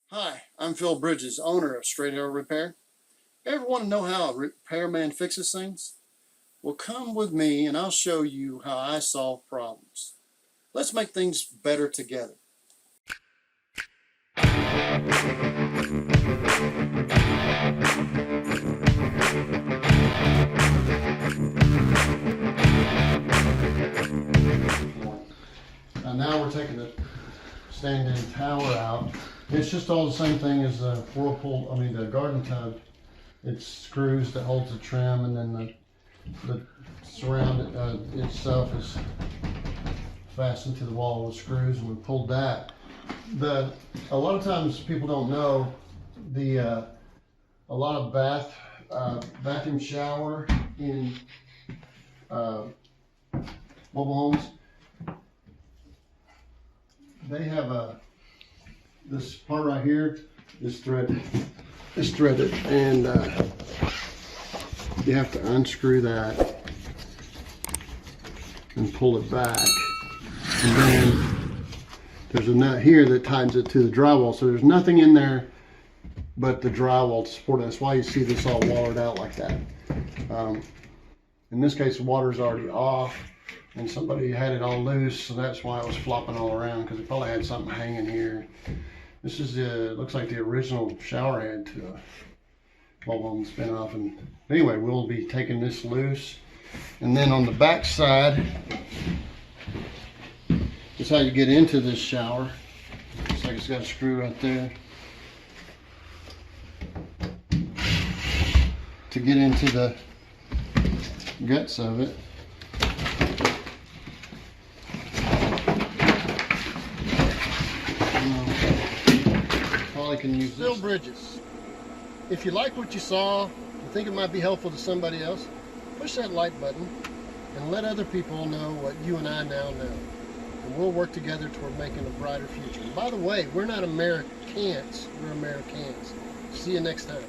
Hi, I'm Phil Bridges, owner of Straight Arrow Repair. Ever want to know how a repairman fixes things? Well, come with me and I'll show you how I solve problems. Let's make things better together. Now we're taking the stand-in tower out. It's just all the same thing as the whirlpool, the garden tub. It's screws that holds the trim, and then the surround itself is fastened to the wall with screws, and we pulled that. A lot of times people don't know a lot of vacuum shower in mobile homes. They have this part right here is threaded. It's threaded, and you have to unscrew that and pull it back. And then there's a nut here that ties it to the drywall. So there's nothing in there but the drywall to support it. That's why you see this all wallowed out like that. In this case, the water's already off, and somebody had it all loose, so that's why it was flopping all around, because it probably had something hanging here. This is looks like the original shower head to a mobile home spin-off. And anyway, we'll be taking this loose, and then on the back side is how you get into this shower. Looks like it's got a screw right there to get into the guts of it. Probably can use Phil Bridges. If you like what you saw, you think it might be helpful to somebody else, push that like button and let other people know what you and I now know. And we'll work together toward making a brighter future. And by the way, we're not Americans, we're Americans. See you next time.